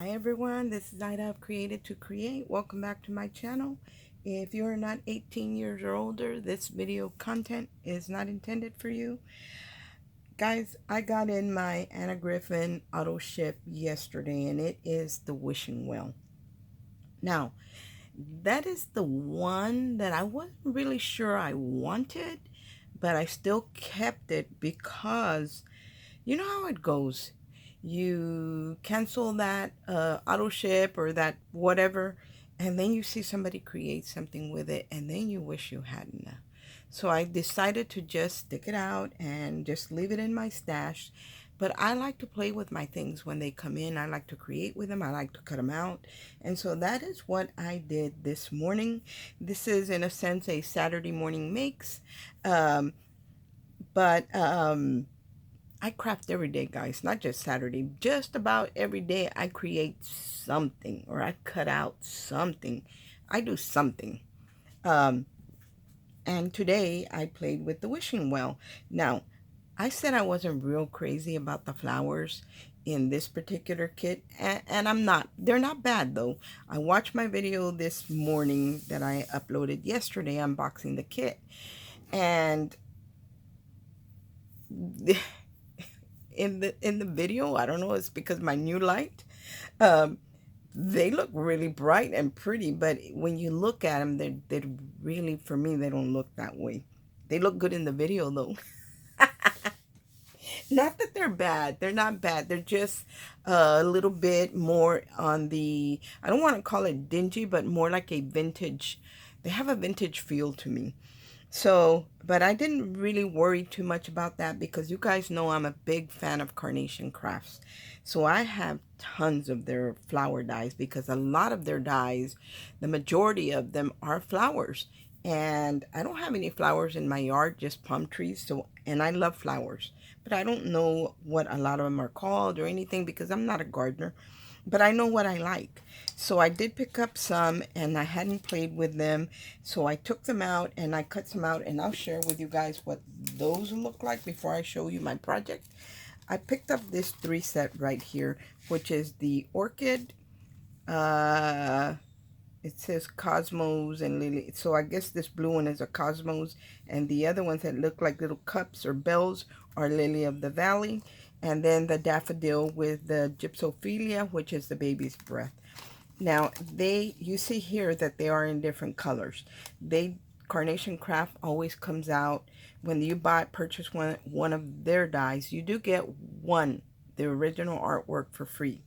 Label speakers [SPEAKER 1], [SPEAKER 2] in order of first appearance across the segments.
[SPEAKER 1] Hi everyone, this is Ida of Created to Create. Welcome back to my channel. If you are not 18 years or older, this video content is not intended for you. Guys, I got in my Anna Griffin auto ship yesterday and it is the wishing well. Now, that is the one that I wasn't really sure I wanted, but I still kept it because you know how it goes. You cancel that auto ship or that whatever, and then you see somebody create something with it, and then you wish you hadn't. So I decided to just stick it out and just leave it in my stash. But I like to play with my things when they come in. I like to create with them. I like to cut them out. And so that is what I did this morning. This is, in a sense, a Saturday morning mix. Um, but I craft every day, guys, not just Saturday. Just about every day I create something or I cut out something. I do something. Um, and today I played with the wishing well. Now, I said I wasn't real crazy about the flowers in this particular kit, and I'm not. They're not bad, though. I watched my video this morning that I uploaded yesterday unboxing the kit, and in the video, I don't know, it's because my new light, um, they look really bright and pretty, but when you look at them, they're really, for me, they don't look that way. They look good in the video, though. Not that they're bad. They're not bad. They're just a little bit more on the, I don't want to call it dingy, but more like a vintage. They have a vintage feel to me. So, but I didn't really worry too much about that because you guys know I'm a big fan of Carnation Crafts. So I have tons of their flower dies because a lot of their dies, the majority of them are flowers. And I don't have any flowers in my yard, just palm trees. So, and I love flowers, but I don't know what a lot of them are called or anything because I'm not a gardener, but I know what I like. So I did pick up some and I hadn't played with them. So I took them out and I cut some out and I'll share with you guys what those look like before I show you my project. I picked up this 3 set right here, which is the orchid. Uh, it says Cosmos and Lily. So I guess this blue one is a Cosmos and the other ones that look like little cups or bells are Lily of the Valley. And then the daffodil with the gypsophilia, which is the baby's breath. Now, you see here that they are in different colors. Carnation Craft always comes out, when you purchase one of their dies, you do get the original artwork for free.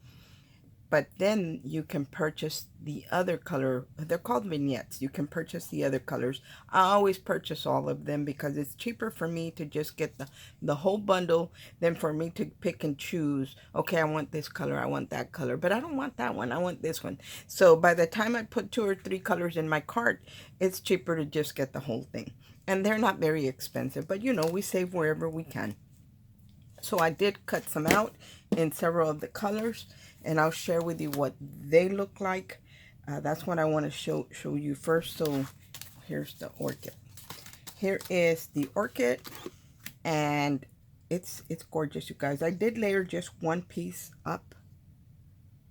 [SPEAKER 1] But then you can purchase the other color. They're called vignettes. You can purchase the other colors. I always purchase all of them because it's cheaper for me to just get the whole bundle than for me to pick and choose. Okay, I want this color. I want that color. But I don't want that one. I want this one. So by the time I put 2 or 3 colors in my cart, it's cheaper to just get the whole thing. And they're not very expensive. But you know, we save wherever we can. So I did cut some out in several of the colors, and I'll share with you what they look like. That's what I want to show you first. So here's the orchid. Here is the orchid, and it's gorgeous, you guys. I did layer just one piece up.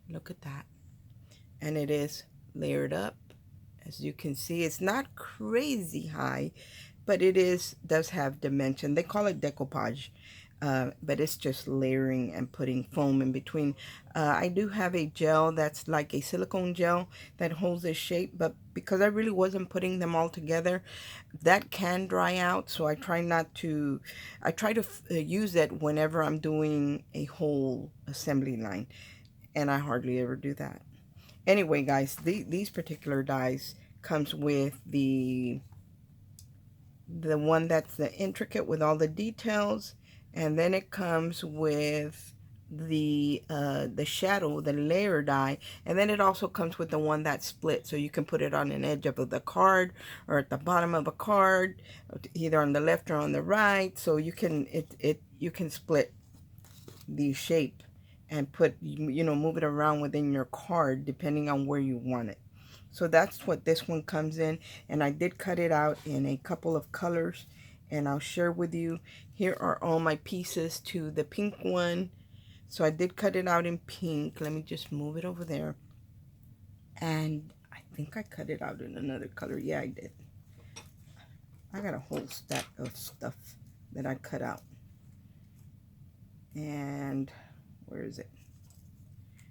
[SPEAKER 1] Look at that. And it is layered up. As you can see, it's not crazy high, but it does have dimension. They call it decoupage. But it's just layering and putting foam in between. I do have a gel that's like a silicone gel that holds this shape, but because I really wasn't putting them all together, that can dry out. So I try to use it whenever I'm doing a whole assembly line, and I hardly ever do that. Anyway, guys, these particular dies comes with the one that's the intricate with all the details, and then it comes with the shadow, the layer die, and then it also comes with the one that's split, so you can put it on an edge of the card or at the bottom of a card, either on the left or on the right. So you can you can split the shape and put, you know, move it around within your card depending on where you want it. So that's what this one comes in, and I did cut it out in a couple of colors, and I'll share with you. Here are all my pieces to the pink one. So I did cut it out in pink. Let me just move it over there. And I think I cut it out in another color. Yeah, I did. I got a whole stack of stuff that I cut out. And where is it?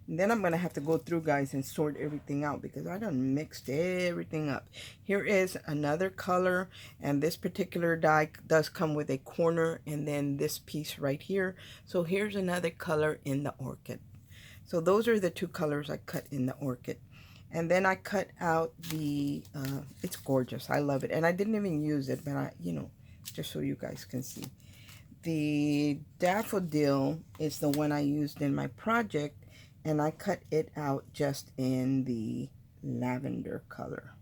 [SPEAKER 1] And then I'm going to have to go through, guys, and sort everything out because I done mixed everything up. Here is another color, and this particular die does come with a corner and then this piece right here. So here's another color in the orchid. So those are the two colors I cut in the orchid. And then I cut out the, it's gorgeous. I love it. And I didn't even use it, but I, you know, just so you guys can see. The daffodil is the one I used in my project. And I cut it out just in the lavender color.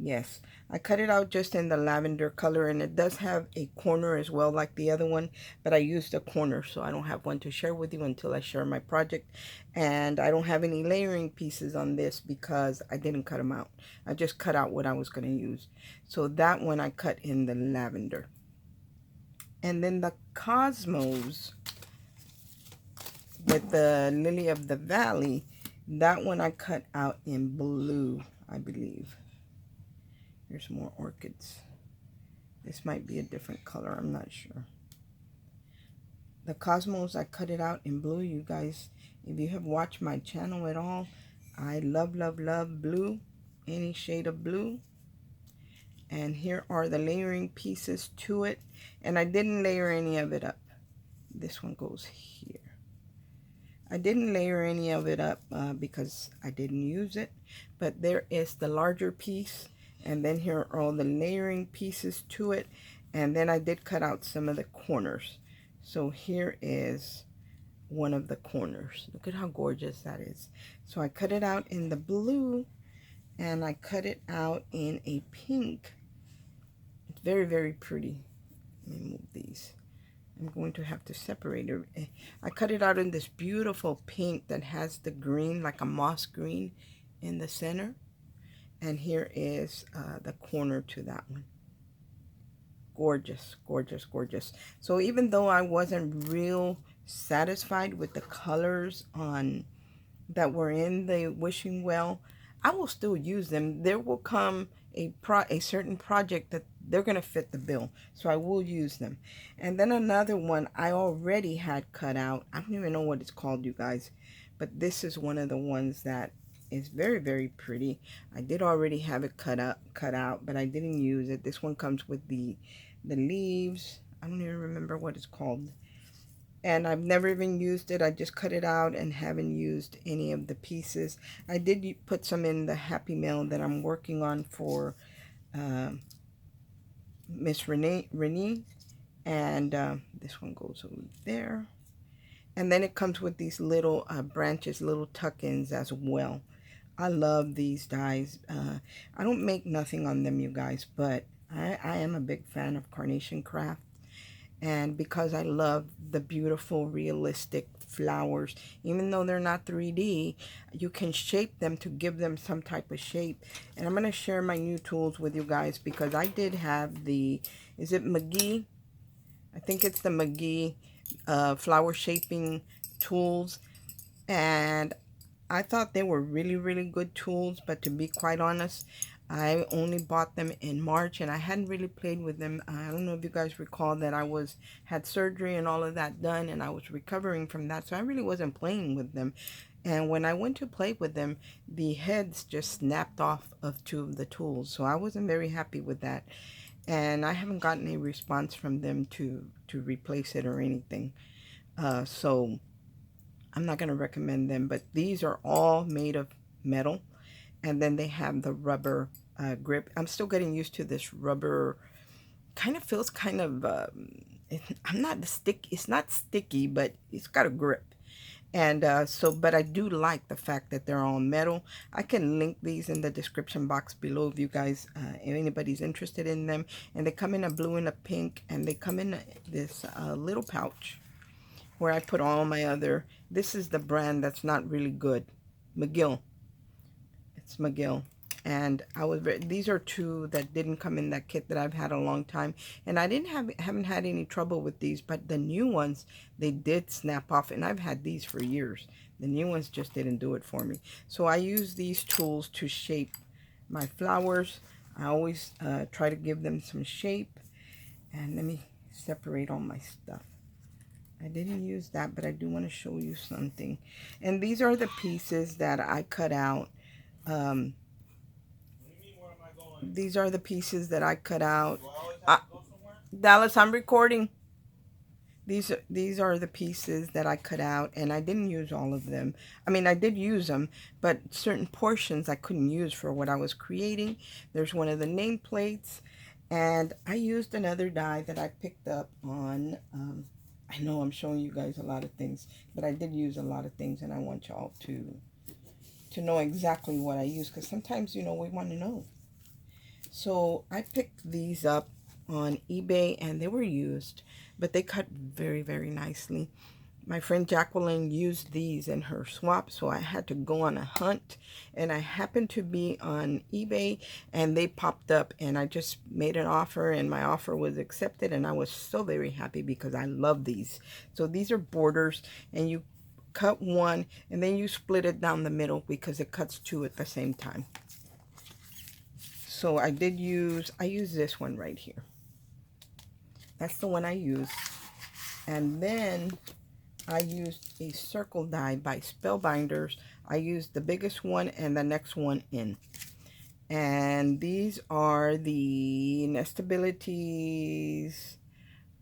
[SPEAKER 1] Yes, I cut it out just in the lavender color, and it does have a corner as well like the other one, but I used a corner, so I don't have one to share with you until I share my project. And I don't have any layering pieces on this because I didn't cut them out. I just cut out what I was going to use. So that one I cut in the lavender. And then the cosmos with the lily of the valley, that one I cut out in blue, I believe. Here's more orchids. This might be a different color, I'm not sure. The cosmos, I cut it out in blue. You guys, if you have watched my channel at all, I love, love, love blue, any shade of blue. And here are the layering pieces to it, and I didn't layer any of it up. This one goes here. I didn't layer any of it up because I didn't use it, but there is the larger piece, and then here are all the layering pieces to it, and then I did cut out some of the corners. So here is one of the corners. Look at how gorgeous that is. So I cut it out in the blue, and I cut it out in a pink. It's very, very pretty. Let me move these. I'm going to have to separate it. I cut it out in this beautiful pink that has the green, like a moss green in the center. And here is the corner to that one. Gorgeous, gorgeous, gorgeous. So even though I wasn't real satisfied with the colors on that were in the wishing well, I will still use them. There will come a certain project that they're going to fit the bill, so I will use them. And then another one I already had cut out. I don't even know what it's called, you guys, but this is one of the ones that is very, very pretty. I did already have it cut out, but I didn't use it. This one comes with the leaves. I don't even remember what it's called. And I've never even used it. I just cut it out and haven't used any of the pieces. I did put some in the Happy Mail that I'm working on for Miss Renee. And this one goes over there. And then it comes with these little branches, little tuck-ins as well. I love these dies. I don't make nothing on them, you guys, but I am a big fan of carnation craft. And because I love the beautiful, realistic flowers, even though they're not 3D, you can shape them to give them some type of shape. And I'm going to share my new tools with you guys because I did have the, is it McGee? I think it's the McGee flower shaping tools. And I thought they were really, really good tools. But to be quite honest, I only bought them in March and I hadn't really played with them. I don't know if you guys recall that I had surgery and all of that done and I was recovering from that. So I really wasn't playing with them. And when I went to play with them, the heads just snapped off of two of the tools. So I wasn't very happy with that. And I haven't gotten a response from them to replace it or anything. So I'm not going to recommend them. But these are all made of metal. And then they have the rubber grip. I'm still getting used to this rubber. Kind of feels kind of, it's not sticky, but it's got a grip. And but I do like the fact that they're all metal. I can link these in the description box below if you guys, if anybody's interested in them. And they come in a blue and a pink, and they come in this little pouch where I put all my other, this is the brand that's not really good, McGill. It's McGill. and these are two that didn't come in that kit that I've had a long time, and I haven't had any trouble with these, but the new ones, they did snap off, and I've had these for years. The new ones just didn't do it for me. So I use these tools to shape my flowers. I always try to give them some shape. And let me separate all my stuff. I didn't use that, but I do want to show you something. And these are the pieces that I cut out. These are the pieces that I cut out. Dallas, I'm recording. These are the pieces that I cut out, and I didn't use all of them. I mean, I did use them, but certain portions I couldn't use for what I was creating. There's one of the nameplates, and I used another die that I picked up on, I know I'm showing you guys a lot of things, but I did use a lot of things, and I want y'all to know exactly what I use, because sometimes, you know, we want to know. So I picked these up on eBay, and they were used, but they cut very, very nicely. My friend Jacqueline used these in her swap, so I had to go on a hunt, and I happened to be on eBay, and they popped up, and I just made an offer, and my offer was accepted, and I was so very happy because I love these. So these are borders, and you cut one, and then you split it down the middle because it cuts two at the same time. So I used this one right here. That's the one I used. And then I used a circle die by Spellbinders. I used the biggest one and the next one in. And these are the nestabilities.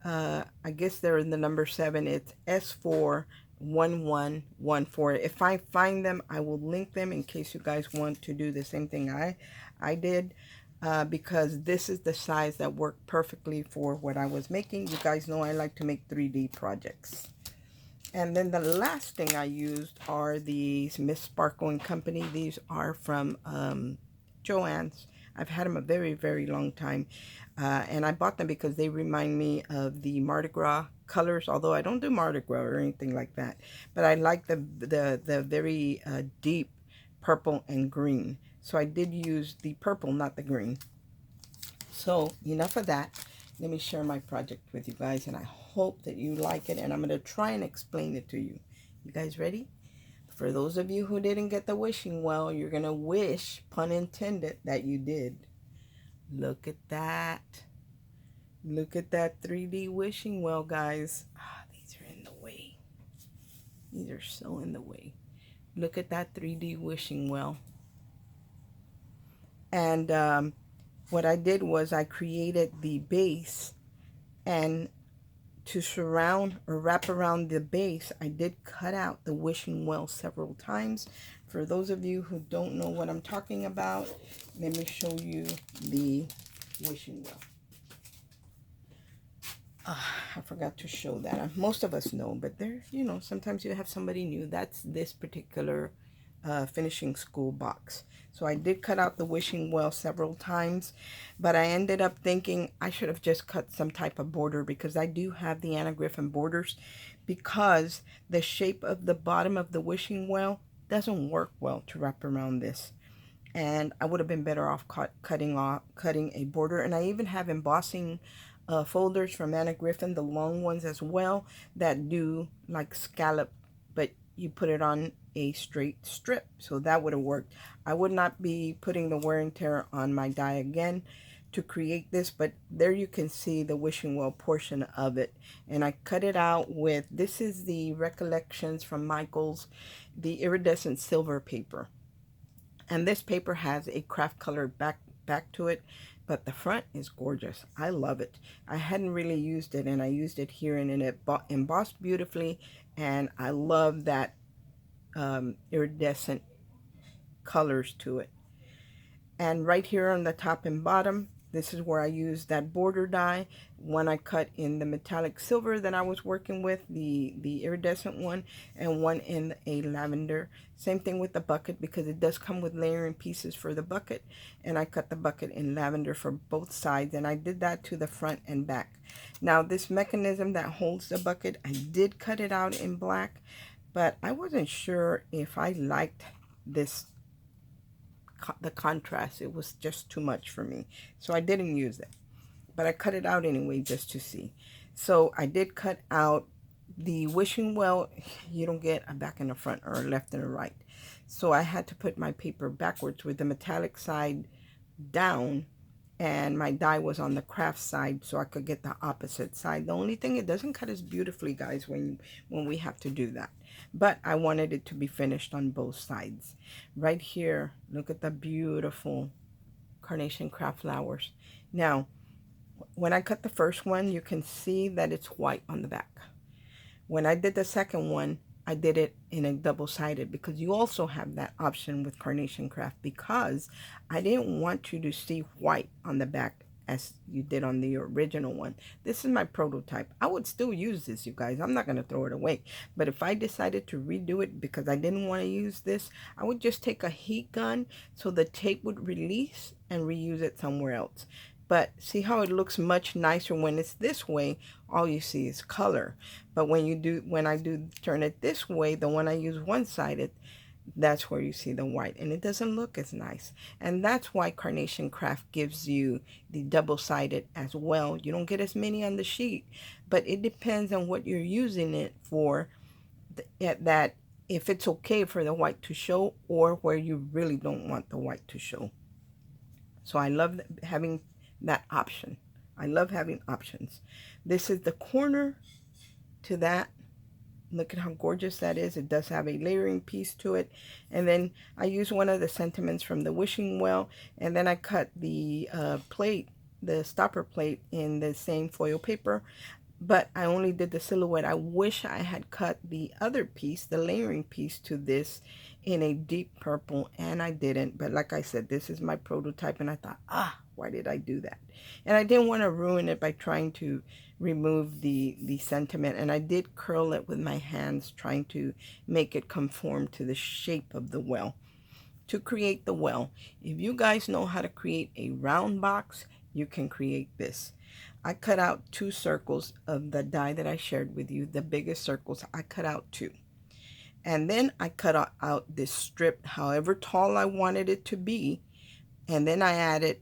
[SPEAKER 1] I guess they're in the number 7. It's S41114. If I find them, I will link them in case you guys want to do the same thing I did. Because this is the size that worked perfectly for what I was making. You guys know I like to make 3D projects. And then the last thing I used are these Miss Sparkle & Company. These are from Joann's. I've had them a very, very long time. And I bought them because they remind me of the Mardi Gras colors. Although I don't do Mardi Gras or anything like that. But I like the very deep purple and green. So I did use the purple, not the green. So enough of that. Let me share my project with you guys, and I hope that you like it, and I'm going to try and explain it to you. You guys ready? For those of you who didn't get the wishing well, you're going to wish, pun intended, that you did. Look at that. Look at that 3D wishing well, guys. Ah, these are in the way. These are so in the way. Look at that 3D wishing well. And what I did was I created the base, and to surround or wrap around the base, I did cut out the wishing well several times. For those of you who don't know what I'm talking about, let me show you the wishing well. I forgot to show that. Most of us know, but there, you know, sometimes you have somebody new. That's this particular finishing school box. So I did cut out the wishing well several times, but I ended up thinking I should have just cut some type of border, because I do have the Anna Griffin borders, because the shape of the bottom of the wishing well doesn't work well to wrap around this. And I would have been better off cutting a border. And I even have embossing folders from Anna Griffin, the long ones as well, that do like scallop, but you put it on a straight strip. So that would have worked. I would not be putting the wear and tear on my die again to create this, but there you can see the wishing well portion of it. And I cut it out with, this is the Recollections from Michaels, the iridescent silver paper. And this paper has a craft color back to it, but the front is gorgeous. I love it. I hadn't really used it, and I used it here, and it embossed beautifully, and I love that iridescent colors to it. And right here on the top and bottom, this is where I used that border die. One I cut in the metallic silver that I was working with, the iridescent one, and one in a lavender. Same thing with the bucket, because it does come with layering pieces for the bucket, and I cut the bucket in lavender for both sides, and I did that to the front and back. Now this mechanism that holds the bucket, I did cut it out in black, but I wasn't sure if I liked this the contrast. It was just too much for me. So I didn't use it. But I cut it out anyway just to see. So I did cut out the wishing well. You don't get a back and a front or a left and a right. So I had to put my paper backwards with the metallic side down, and my die was on the craft side so I could get the opposite side. The only thing, it doesn't cut as beautifully, guys, when we have to do that. But I wanted it to be finished on both sides. Right here, look at the beautiful carnation craft flowers. Now, when I cut the first one, you can see that it's white on the back. When I did the second one, I did it in a double-sided, because you also have that option with Carnation Craft, because I didn't want you to see white on the back as you did on the original one. This is my prototype. I would still use this, you guys. I'm not going to throw it away. But if I decided to redo it because I didn't want to use this, I would just take a heat gun so the tape would release and reuse it somewhere else. But see how it looks much nicer when it's this way? All you see is color. But when I do turn it this way, the one I use one-sided, that's where you see the white, and it doesn't look as nice. And that's why Carnation Craft gives you the double-sided as well. You don't get as many on the sheet, but it depends on what you're using it for, that if it's okay for the white to show, or where you really don't want the white to show. So I love having that option. I love having options. This is the corner to that. Look at how gorgeous that is. It does have a layering piece to it. And then I use one of the sentiments from the wishing well, and then I cut the plate, the stopper plate, in the same foil paper. But I only did the silhouette. I wish I had cut the other piece, the layering piece to this, in a deep purple, and I didn't. But like I said, this is my prototype, and I thought, why did I do that? And I didn't want to ruin it by trying to remove the sentiment, and I did curl it with my hands, trying to make it conform to the shape of the well. To create the well, if you guys know how to create a round box, you can create this. I cut out 2 circles of the die that I shared with you, the biggest circles. I cut out 2. And then I cut out this strip, however tall I wanted it to be. And then I added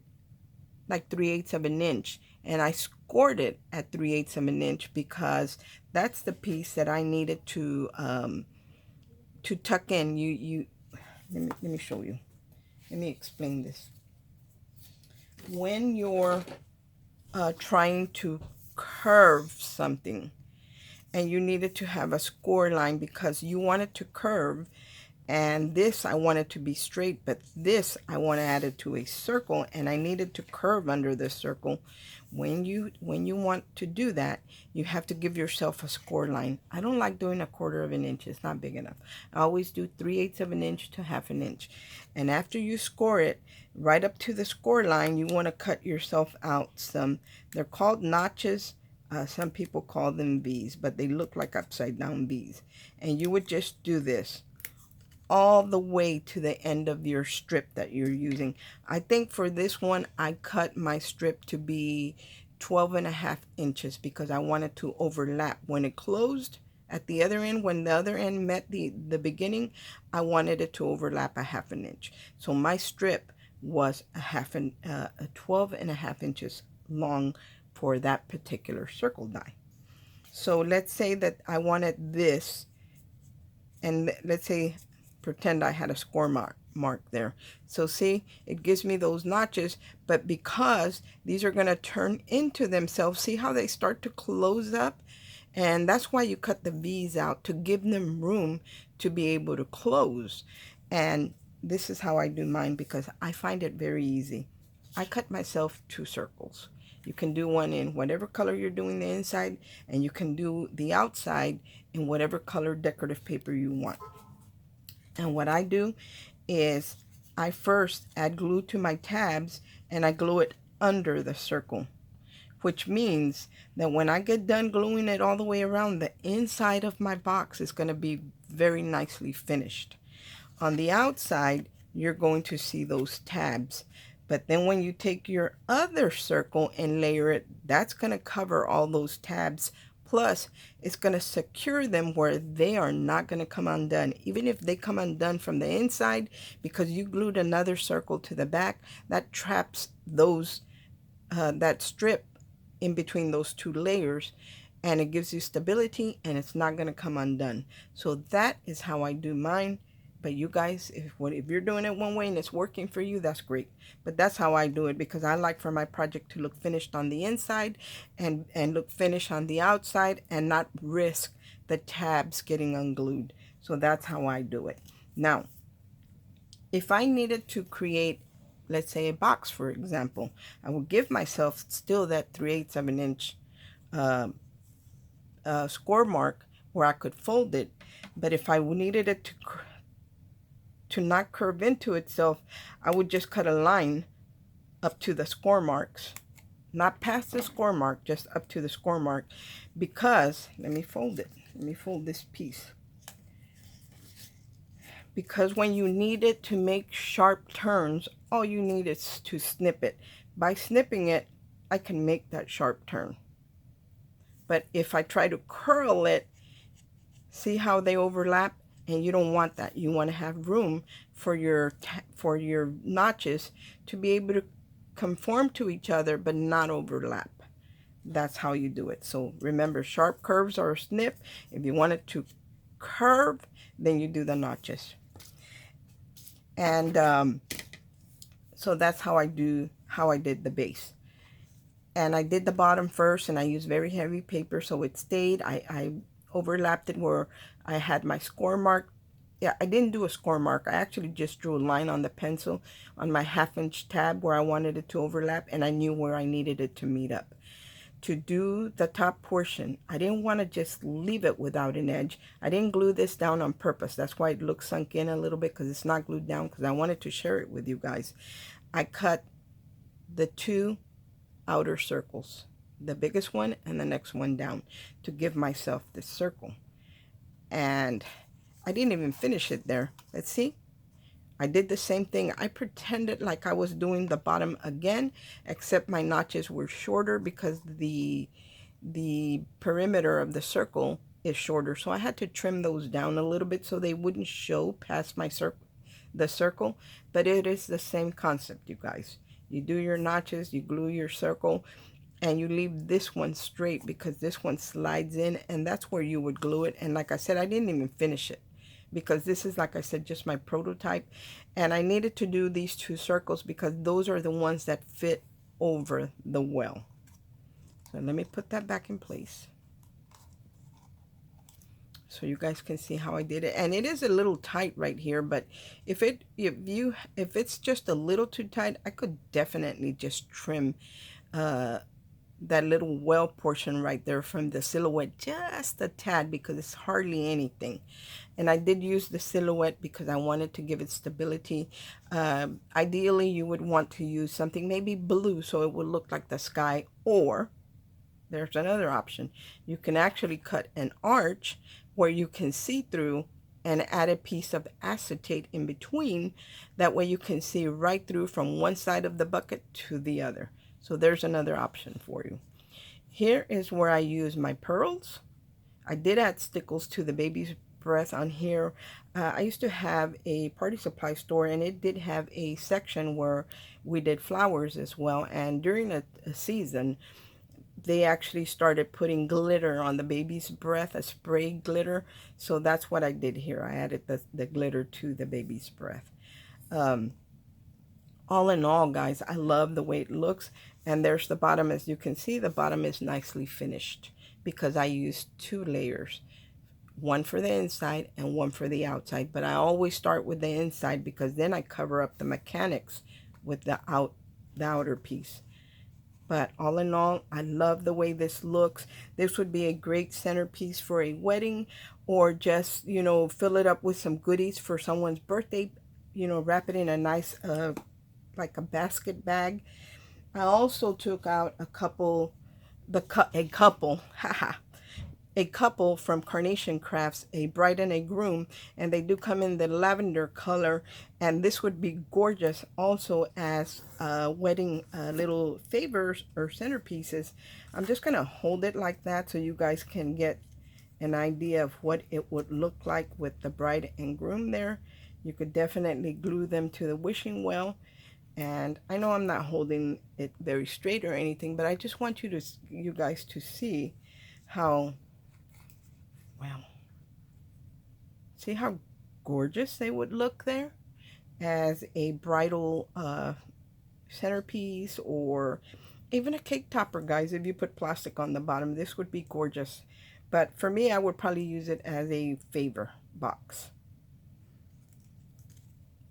[SPEAKER 1] like 3/8 of an inch. And I scored it at 3/8 of an inch, because that's the piece that I needed to tuck in. Let me show you. Let me explain this. When you're trying to curve something, and you needed to have a score line because you want it to curve, and this I want it to be straight, but this I want to add it to a circle, and I needed to curve under the circle. When you want to do that, you have to give yourself a score line. I don't like doing 1/4 of an inch. It's not big enough. I always do 3/8 of an inch to 1/2 an inch. And after you score it, right up to the score line, you want to cut yourself out some, they're called notches. Some people call them V's, but they look like upside down V's. And you would just do this all the way to the end of your strip that you're using. I think for this one, I cut my strip to be 12.5 inches, because I wanted to overlap. When it closed at the other end, when the other end met the beginning, I wanted it to overlap 1/2 an inch. So my strip was 12.5 inches long for that particular circle die. So let's say that I wanted this, and let's say, pretend I had a score mark there. So see, it gives me those notches, but because these are going to turn into themselves, see how they start to close up? And that's why you cut the V's out, to give them room to be able to close. And this is how I do mine, because I find it very easy. I cut myself 2 circles. You can do one in whatever color you're doing the inside, and you can do the outside in whatever color decorative paper you want. And what I do is I first add glue to my tabs, and I glue it under the circle, which means that when I get done gluing it all the way around, the inside of my box is going to be very nicely finished. On the outside, you're going to see those tabs. But then when you take your other circle and layer it, that's going to cover all those tabs Plus, it's going to secure them where they are not going to come undone. Even if they come undone from the inside, because you glued another circle to the back, that traps those that strip in between those two layers, and it gives you stability, and it's not going to come undone. So that is how I do mine. But you guys, if you're doing it one way and it's working for you, that's great. But that's how I do it, because I like for my project to look finished on the inside and look finished on the outside, and not risk the tabs getting unglued. So that's how I do it. Now, if I needed to create, let's say, a box, for example, I would give myself still that 3/8 of an inch uh, score mark where I could fold it. But if I needed it to not curve into itself, I would just cut a line up to the score marks, not past the score mark, just up to the score mark. Because, let me fold it. Let me fold this piece. Because when you need it to make sharp turns, all you need is to snip it. By snipping it, I can make that sharp turn. But if I try to curl it, see how they overlap? And you don't want that. You want to have room for your notches to be able to conform to each other but not overlap. That's how you do it. So remember, sharp curves are a snip. If you want it to curve, then you do the notches. And so that's how I did the base. And I did the bottom first, and I used very heavy paper so it stayed. I overlapped it where I had my score mark. Yeah, I didn't do a score mark. I actually just drew a line on the pencil on my 1/2 inch tab where I wanted it to overlap, and I knew where I needed it to meet up. To do the top portion, I didn't want to just leave it without an edge. I didn't glue this down on purpose. That's why it looks sunk in a little bit, because it's not glued down, because I wanted to share it with you guys. I cut the 2 outer circles, the biggest one and the next one down, to give myself this circle. And I didn't even finish it there. Let's see. I did the same thing. I pretended like I was doing the bottom again, except my notches were shorter because the perimeter of the circle is shorter. So I had to trim those down a little bit so they wouldn't show past my circle. But it is the same concept, you guys. You do your notches, you glue your circle, and you leave this one straight because this one slides in, and that's where you would glue it. And like I said, I didn't even finish it, because this is, like I said, just my prototype. And I needed to do these 2 circles because those are the ones that fit over the well. So let me put that back in place so you guys can see how I did it. And it is a little tight right here, but if it's just a little too tight, I could definitely just trim that little well portion right there from the silhouette just a tad, because it's hardly anything. And I did use the silhouette because I wanted to give it stability. Ideally, you would want to use something maybe blue so it would look like the sky, or there's another option. You can actually cut an arch where you can see through and add a piece of acetate in between. That way you can see right through from one side of the bucket to the other. So there's another option for you. Here is where I use my pearls. I did add stickles to the baby's breath on here. I used to have a party supply store, and it did have a section where we did flowers as well. And during a season, they actually started putting glitter on the baby's breath, a spray glitter. So that's what I did here. I added the glitter to the baby's breath. All in all, guys, I love the way it looks. And there's the bottom. As you can see, the bottom is nicely finished because I used 2 layers. One for the inside and one for the outside. But I always start with the inside because then I cover up the mechanics with the outer piece. But all in all, I love the way this looks. This would be a great centerpiece for a wedding, or just, you know, fill it up with some goodies for someone's birthday. You know, wrap it in a nice, like a basket bag. I also took out a couple, haha, a couple from Carnation Crafts, a bride and a groom, and they do come in the lavender color, and this would be gorgeous also as wedding little favors or centerpieces. I'm just gonna hold it like that so you guys can get an idea of what it would look like with the bride and groom there. You could definitely glue them to the wishing well. And I know I'm not holding it very straight or anything, but I just want you guys to see how, wow, see how gorgeous they would look there as a bridal centerpiece, or even a cake topper, guys. If you put plastic on the bottom, this would be gorgeous. But for me, I would probably use it as a favor box,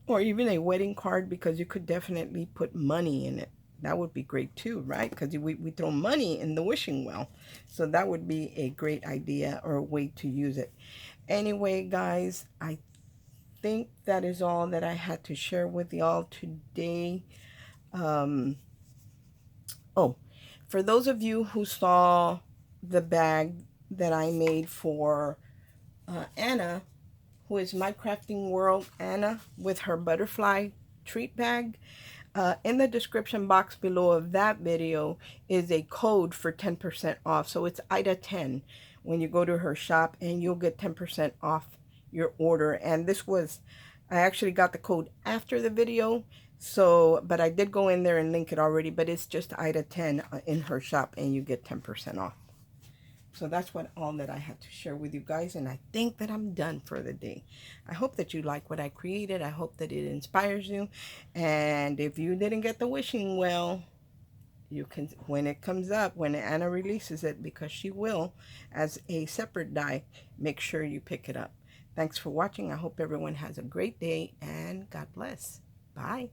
[SPEAKER 1] or even a wedding card, because you could definitely put money in it. That would be great too, right? Because we throw money in the wishing well. So that would be a great idea or a way to use it. Anyway, guys, I think that is all that I had to share with y'all today. Oh, for those of you who saw the bag that I made for Anna, who is My Crafting World Anna, with her butterfly treat bag, in the description box below of that video is a code for 10% off. So it's Ida 10 when you go to her shop, and you'll get 10% off your order. And this was, I actually got the code after the video, so, but I did go in there and link it already, but it's just Ida 10 in her shop, and you get 10% off. So that's all that I had to share with you guys, and I think that I'm done for the day. I hope that you like what I created. I hope that it inspires you. And if you didn't get the wishing well, you can, when it comes up, when Anna releases it, because she will, as a separate die, make sure you pick it up. Thanks for watching. I hope everyone has a great day, and God bless. Bye.